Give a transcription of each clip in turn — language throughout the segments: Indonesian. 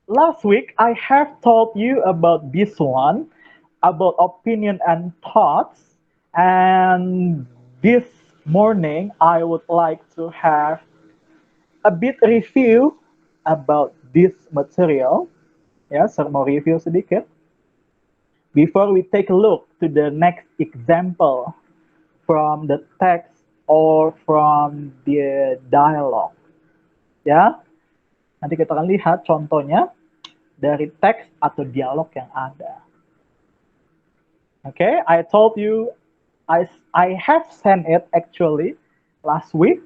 last week I have told you about this one, about opinion and thoughts, and this morning I would like to have a bit review about this material. Ya, saya mau review sedikit before we take a look to the next example from the text or from the dialogue. Ya, nanti kita akan lihat contohnya dari teks atau dialog yang ada. Okay, I told you I have sent it actually last week.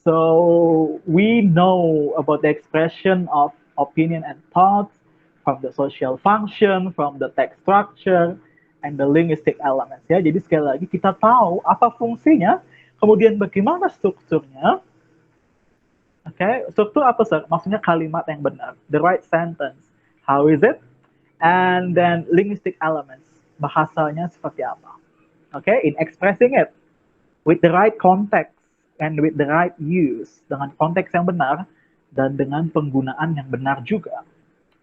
So we know about the expression of opinion and thoughts from the social function, from the text structure, and the linguistic elements. Ya, jadi sekali lagi kita tahu apa fungsinya, kemudian bagaimana strukturnya. Oke, struktur apa sir? Maksudnya kalimat yang benar, the right sentence. How is it? And then linguistic elements, bahasanya seperti apa. Oke, in expressing it with the right context and with the right use, dengan konteks yang benar dan dengan penggunaan yang benar juga.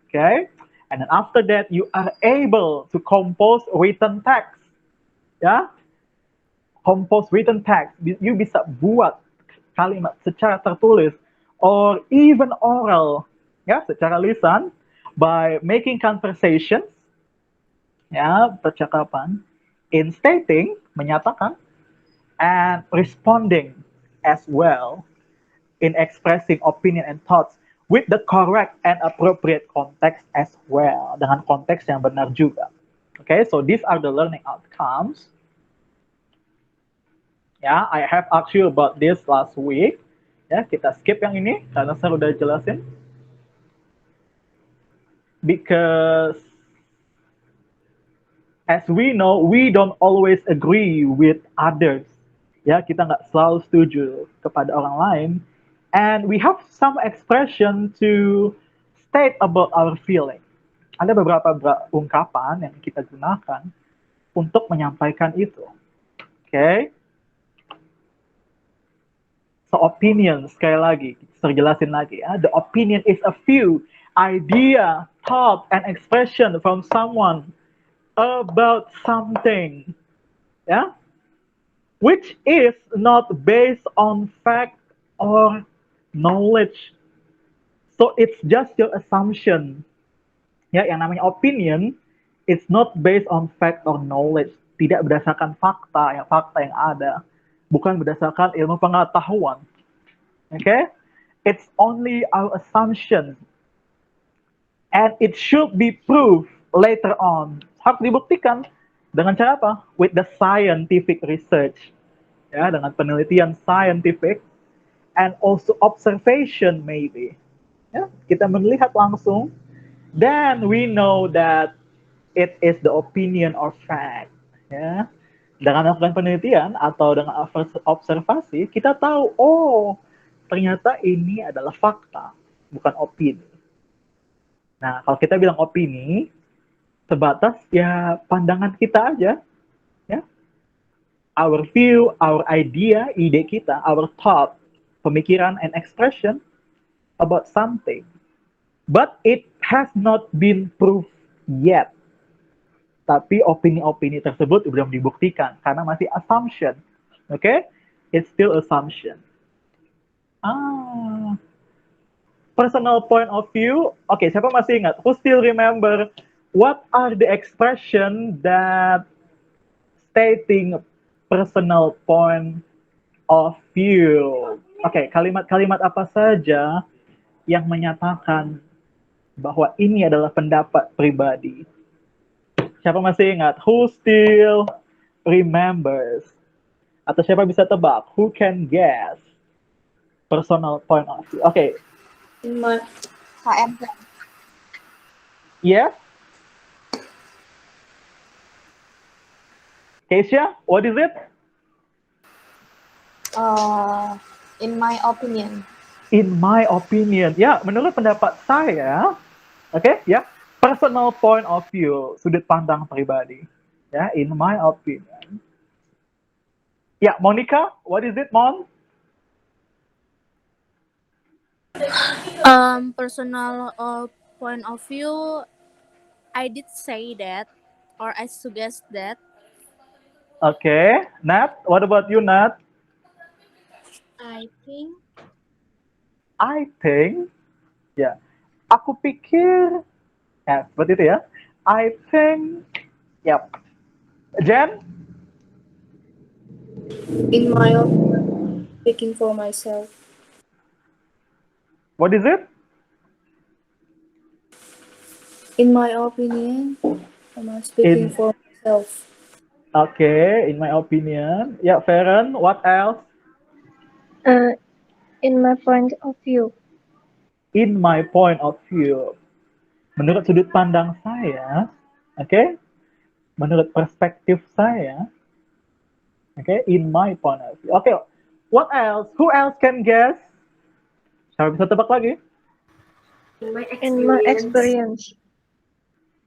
Okay, and then after that you are able to compose written text. Ya, compose written text. You bisa buat kalimat secara tertulis or even oral, ya, secara lisan by making conversations, ya, percakapan, in stating, menyatakan, and responding as well in expressing opinion and thoughts with the correct and appropriate context as well, dengan konteks yang benar juga. Okay, so these are the learning outcomes. Ya, I have asked you about this last week. Ya, kita skip yang ini karena saya udah jelasin. Because as we know, we don't always agree with others. Ya, kita nggak selalu setuju kepada orang lain. And we have some expression to state about our feeling. Ada beberapa ungkapan yang kita gunakan untuk menyampaikan itu. Okay? So opinion, sekali lagi, saya jelasin lagi ya. The opinion is a view, idea, thought, and expression from someone about something. Ya? Which is not based on fact or knowledge. So it's just your assumption. Ya, yang namanya opinion, it's not based on fact or knowledge. Tidak berdasarkan fakta yang ada. Bukan berdasarkan ilmu pengetahuan. Okay? It's only our assumption. And it should be proved later on. Harus dibuktikan dengan cara apa? With the scientific research. Ya, dengan penelitian scientific and also observation maybe. Ya, kita melihat langsung, then we know that it is the opinion or fact. Ya, dengan melakukan penelitian atau dengan observasi, kita tahu, oh, ternyata ini adalah fakta, bukan opini. Nah, kalau kita bilang opini, sebatas ya pandangan kita aja, ya. Our view, our idea, ide kita, our thought, pemikiran and expression about something. But it has not been proved yet. Tapi opini-opini tersebut belum dibuktikan karena masih assumption. Okay? It's still assumption. Personal point of view. Okay, siapa masih ingat? Who still remember what are the expression that stating personal point of view? Okay, kalimat-kalimat apa saja yang menyatakan bahwa ini adalah pendapat pribadi? Siapa masih ingat? Who still remembers? Atau siapa bisa tebak? Who can guess? Personal point of view. Okay. HM. Yeah? Keisha, what is it? In my opinion. In my opinion. Ya, menurut pendapat saya, okay, ya, personal point of view, sudut pandang pribadi. Ya, in my opinion. Ya, Monica, what is it, Mon? Personal point of view, I did say that, or I suggest that. Okay, Nat, what about you, Nat? I think. I think, ya, aku pikir, ya, seperti itu ya. I think, yep. Jen, In my opinion, speaking for myself. what is it? In my opinion, I'm speaking In, for myself. okay, in my opinion. Ya, Feren, what else? In my point of view. In my point of view. Menurut sudut pandang saya, oke, menurut perspektif saya, oke, in my point of view. Oke, what else? Who else can guess? Siapa bisa tebak lagi? In my experience.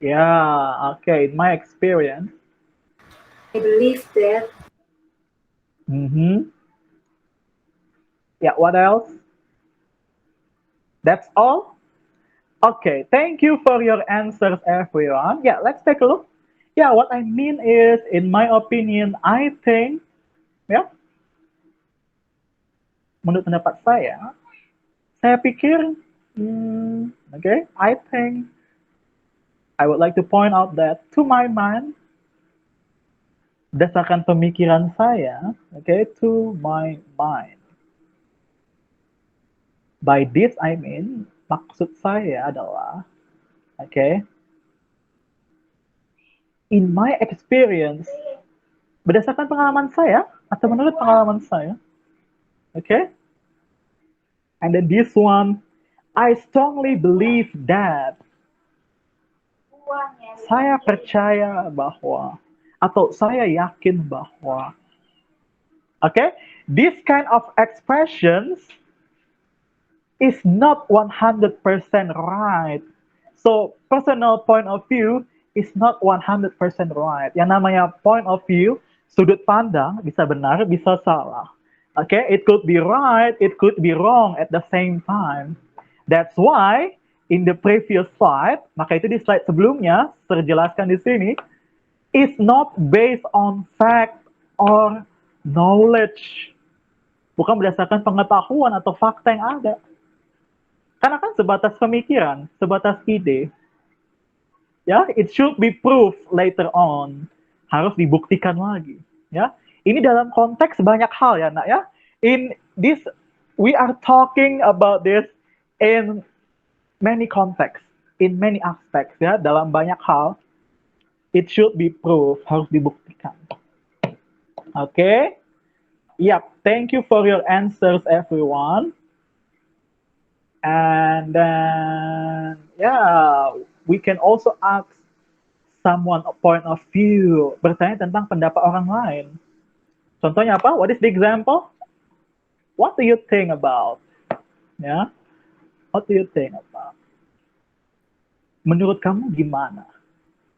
Ya, oke, in my experience. I believe that. Mm-hmm. Yeah, what else? That's all? Okay, thank you for your answers, everyone. Yeah, let's take a look. Yeah, what I mean is, in my opinion, I think, ya, menurut pendapat saya pikir, okay, I think, I would like to point out that, to my mind, berdasarkan pemikiran saya, okay, to my mind. By this I mean, maksud saya adalah, okay, in my experience, berdasarkan pengalaman saya, atau menurut pengalaman saya, okay, and then this one, I strongly believe that, saya percaya bahwa, atau saya yakin bahwa, okay, this kind of expressions is not 100% right. So, personal point of view is not 100% right. Yang namanya point of view, sudut pandang, bisa benar, bisa salah. Okay, it could be right, it could be wrong at the same time. That's why in the previous slide, maka itu di slide sebelumnya, terjelaskan di sini, is not based on fact or knowledge. Bukan berdasarkan pengetahuan atau fakta yang ada. Karena kan sebatas pemikiran, sebatas ide. Ya, it should be proved later on. Harus dibuktikan lagi, ya. Ini dalam konteks banyak hal ya, Nak ya. In this, we are talking about this in many contexts, in many aspects ya, dalam banyak hal. It should be proved, harus dibuktikan. Okay? Yep, thank you for your answers, everyone. And then, yeah, we can also ask someone a point of view, bertanya tentang pendapat orang lain. Contohnya apa? What is the example? What do you think about? Ya, what do you think about? Menurut kamu gimana?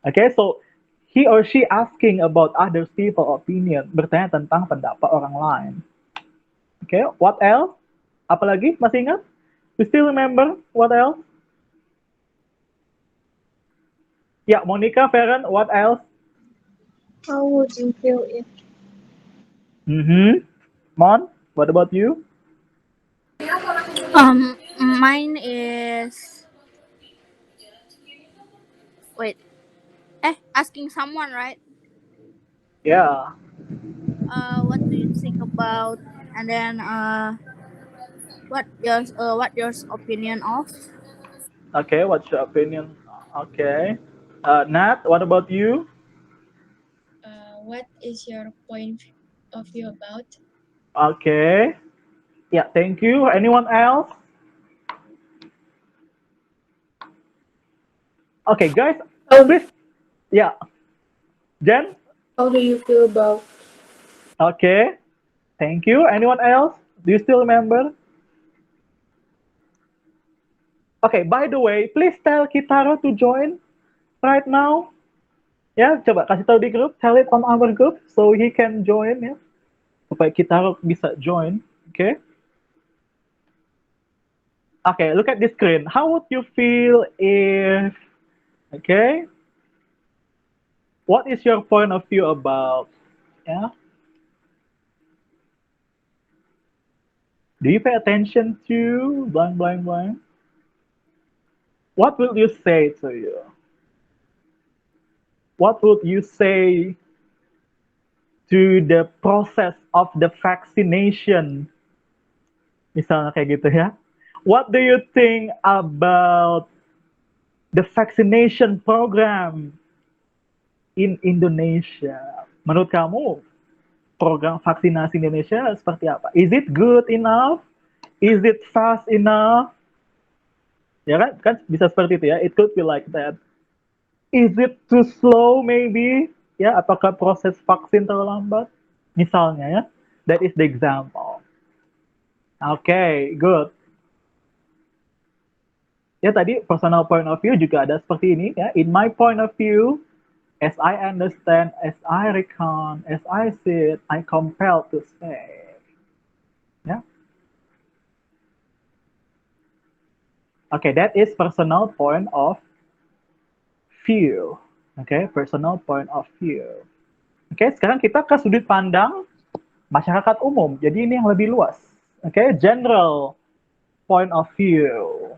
Okay, so he or she asking about other people opinion, bertanya tentang pendapat orang lain. Okay, what else? Apalagi? Masih ingat? You still remember what else? Yeah, Monica, Feren, what else? How would you feel if? Mm-hmm. Mon, what about you? Mine is wait. Asking someone, right? Yeah. What do you think about? And then what your opinion of? Okay, what's your opinion? Okay. Nat, what about you? What is your point of view about? Okay. Yeah, thank you. Anyone else? Okay, guys, please. Yeah. Jen? How do you feel about? Okay. Thank you. Anyone else? Do you still remember? Okay, by the way, please tell Kitaro to join right now. Ya, coba kasih tahu di grup, tell it on our group so he can join ya. Supaya Kitaro bisa join. Okay? Okay, look at the screen. How would you feel if, okay, what is your point of view about, yeah? Do you pay attention to blank, blank, blank? What will you say to you? What would you say to the process of the vaccination? Misalnya kayak gitu ya. What do you think about the vaccination program in Indonesia? Menurut kamu, program vaksinasi Indonesia seperti apa? Is it good enough? Is it fast enough? Ya kan, kan bisa seperti itu ya. It could be like that. Is it too slow maybe? Ya, apakah proses vaksin terlalu lambat? Misalnya ya. That is the example. Okay, good. Ya tadi personal point of view juga ada seperti ini ya. In my point of view, as I understand, as I reckon, as I see it, I compelled to say. Ya. Okay, that is personal point of view. Okay, personal point of view. Okay, sekarang kita ke sudut pandang masyarakat umum. Jadi ini yang lebih luas. Okay, general point of view.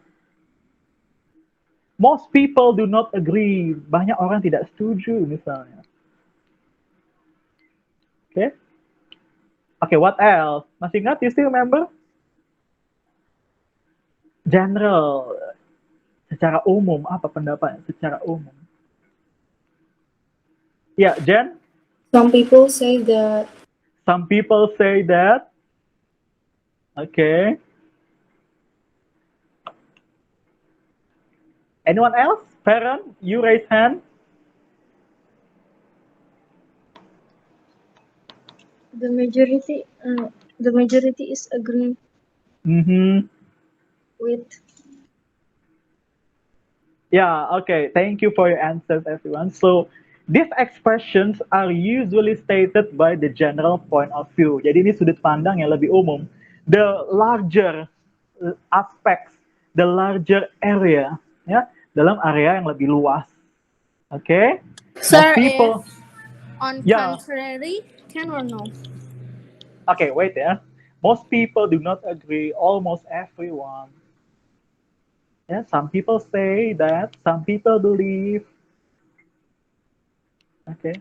Most people do not agree. Banyak orang tidak setuju misalnya. Okay. Okay, what else? Masih ingat? You still remember? General. Secara umum, apa pendapatnya secara umum? Ya, Jen? Some people say that Some people say that. Okay. Anyone else? Parent, you raise hand. The majority is agree Mm-hmm. with. Yeah, okay. Thank you for your answers, everyone. So, these expressions are usually stated by the general point of view. Jadi ini sudut pandang yang lebih umum. The larger aspects, the larger area, ya, dalam area yang lebih luas. Okay? Sir, Most people, if on yeah. contrary, can or no? Okay, wait ya. Most people do not agree. Almost everyone. Yeah, some people say that. Some people believe. Okay.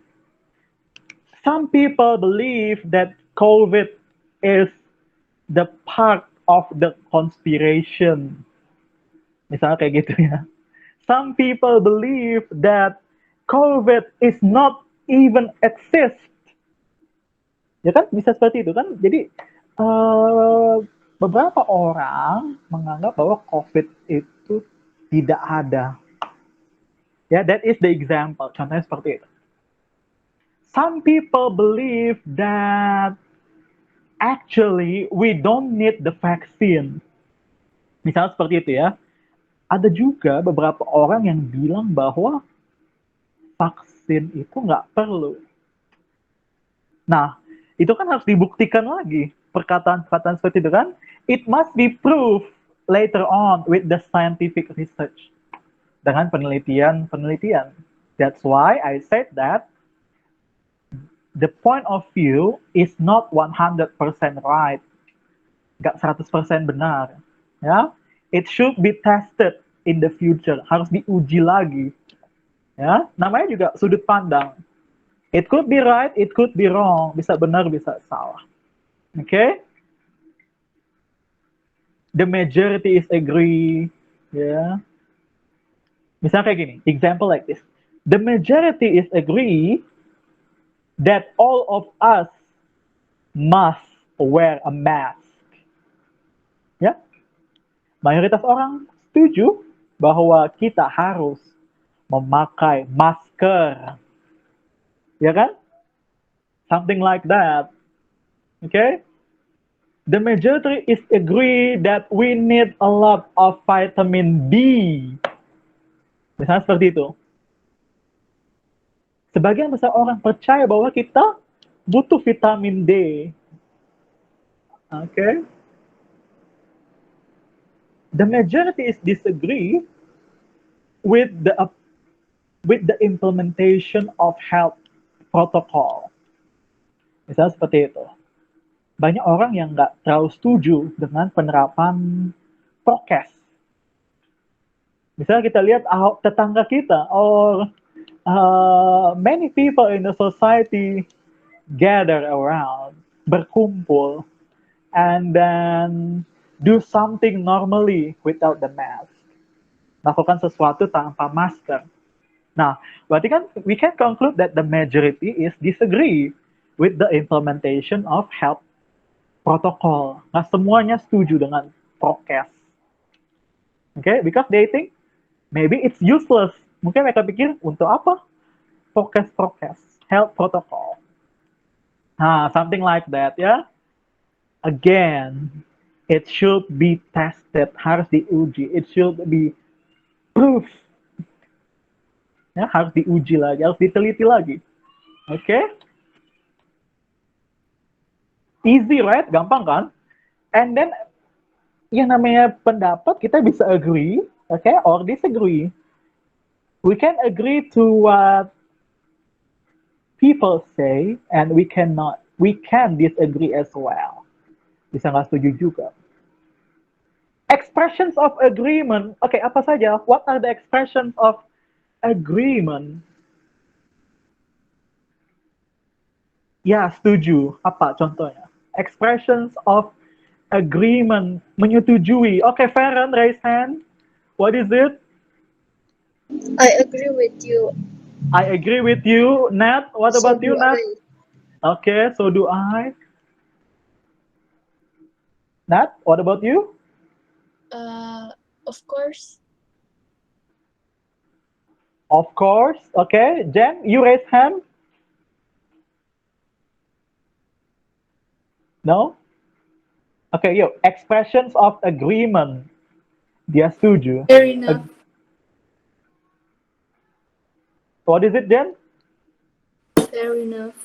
Some people believe that COVID is the part of the conspiration. Misalnya kayak gitu ya. Some people believe that COVID is not even exist. Ya kan bisa seperti itu kan. Jadi beberapa orang menganggap bahwa COVID itu tidak ada. Ya, that is the example. Contohnya seperti itu. Some people believe that actually we don't need the vaccine. Misalnya seperti itu ya. Ada juga beberapa orang yang bilang bahwa vaksin itu nggak perlu. Nah, itu kan harus dibuktikan lagi. Perkataan-perkataan seperti itu kan. It must be proved later on with the scientific research. Dengan penelitian-penelitian. That's why I said that the point of view is not 100% right. Nggak 100% benar. Ya, it should be tested in the future. Harus diuji lagi. Ya, namanya juga sudut pandang. It could be right, it could be wrong. Bisa benar, bisa salah. Okay? The majority is agree. Ya. Misalnya kayak gini, example like this. The majority is agree that all of us must wear a mask. Ya. Mayoritas orang setuju bahwa kita harus memakai masker. Ya kan? Something like that. Okay? The majority is agree that we need a lot of vitamin D. Misalnya seperti itu. Sebagian besar orang percaya bahwa kita butuh vitamin D. Okay? the majority is disagree with the implementation of health protocol. Misalnya seperti itu. Banyak orang yang nggak terlalu setuju dengan penerapan prokes. Misalnya kita lihat tetangga kita, or many people in the society gather around, berkumpul, and then do something normally without the mask. Lakukan sesuatu tanpa masker. Nah, berarti kan we can conclude that the majority is disagree with the implementation of health protocol. Nah, semuanya setuju dengan prokes. Okay, because they think maybe it's useless. Mungkin mereka pikir untuk apa? Prokes, health protocol. Nah, something like that, ya. Again, it should be tested, harus diuji. It should be proof. Ya, harus diuji lagi, harus diteliti lagi. Oke? Okay? Easy, right? Gampang kan? And then, yang namanya pendapat, kita bisa agree, okay, or disagree. We can agree to what people say, and we can disagree as well. Bisa nggak setuju juga. Expressions of agreement. Okay, apa saja? What are the expressions of agreement? Ya, setuju. Apa contohnya? Expressions of agreement. Menyetujui. Okay, Farron, raise hand. What is it? I agree with you. I agree with you. Nat, what about you, Nat? Okay, so do I. Nat, what about you? Of course. Of course. Okay, Jen, you raise hand. No? Okay, yo, expressions of agreement. Dia setuju. Fair enough. What is it, Jen? Fair enough.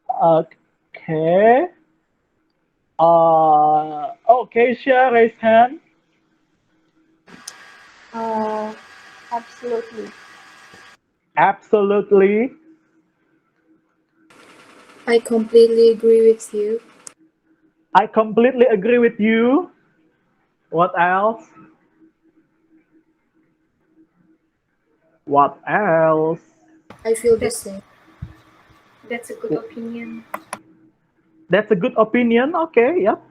Okay. Keisha, raise hand. Absolutely. Absolutely. I completely agree with you. I completely agree with you. What else? What else? I feel the same. That's a good opinion. That's a good opinion. Okay, yep.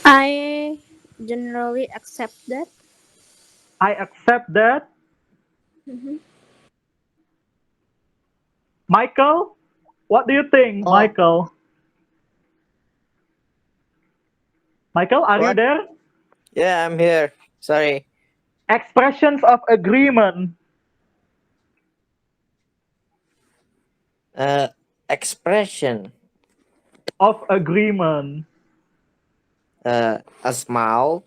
I generally accept that. I accept that. Mhm. Michael, what do you think, Michael? Michael, are you What? there? Yeah, I'm here. Sorry. Expressions of agreement. Expression. Of agreement. A smile.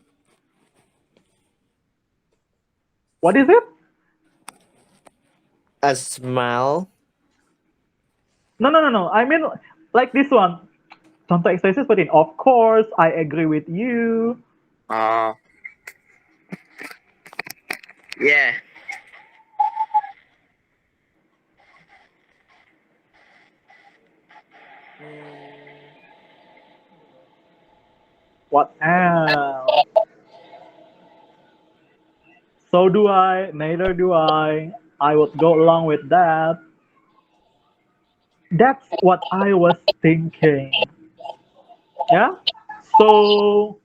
What is it? A smile. No. I mean, like this one. Contoh ekspresi seperti ini. Of course, I agree with you. Yeah. What else? So do I. Neither do I. I would go along with that. That's what I was thinking. Yeah? So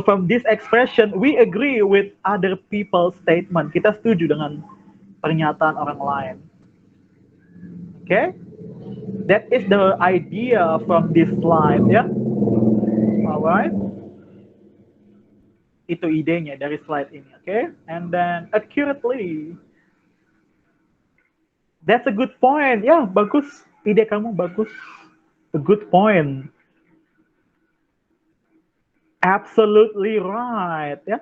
from this expression, we agree with other people's statement. Kita setuju dengan pernyataan orang lain. Okay? That is the idea from this slide, ya. Alright? Itu idenya dari slide ini, okay? And then accurately. That's a good point. Ya, bagus. Ide kamu bagus. A good point. Absolutely right, ya.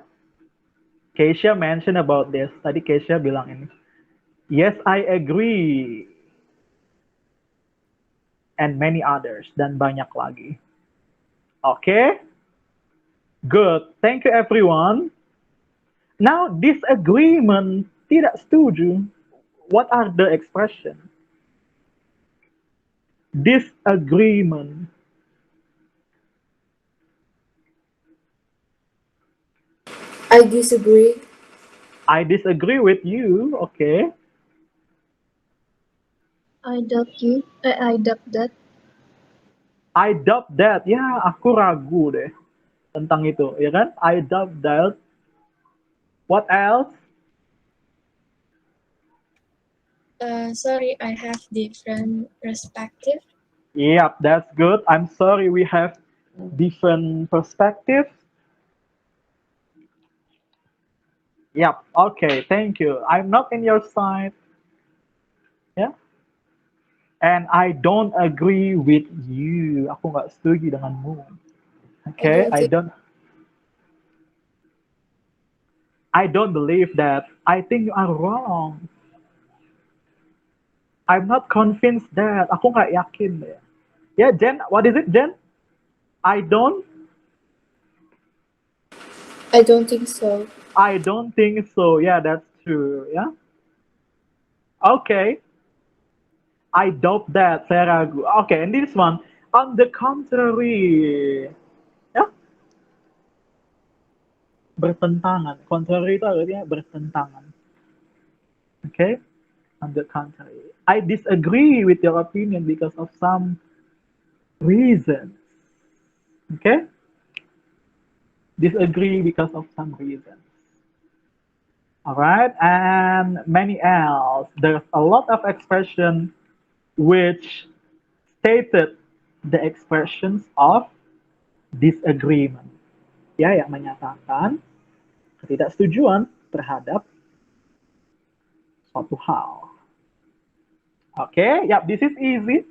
Keisha mentioned about this. Tadi Keisha bilang ini. Yes, I agree. And many others. Dan banyak lagi. Okay? Good. Thank you everyone. Now, disagreement, tidak setuju. What are the expression? Disagreement. I disagree. I disagree with you. Okay. I doubt you. I doubt that. I doubt that. Ya, aku ragu deh tentang itu, ya kan? I doubt that. What else? Sorry, I have different perspective. Yep, that's good. I'm sorry we have different perspectives. Yep, okay, thank you. I'm not in your side. Yeah. And I don't agree with you. Aku nggak setuju denganmu. Okay, I don't believe that. I think you are wrong. I'm not convinced that. Aku nggak yakin deh. Yeah, Jen, what is it, Jen? I don't think so. I don't think so. Yeah, that's true. Yeah. Okay. I doubt that. Saya ragu. Okay, and this one, on the contrary. Ya, bertentangan. Contrary itu artinya bertentangan. Okay, on the contrary. I disagree with your opinion because of some reasons. Okay, disagree because of some reasons. All right, and many else. There's a lot of expression which stated the expressions of disagreement. Ya, yang menyatakan ketidaksetujuan terhadap suatu hal. Okay, yep, this is easy.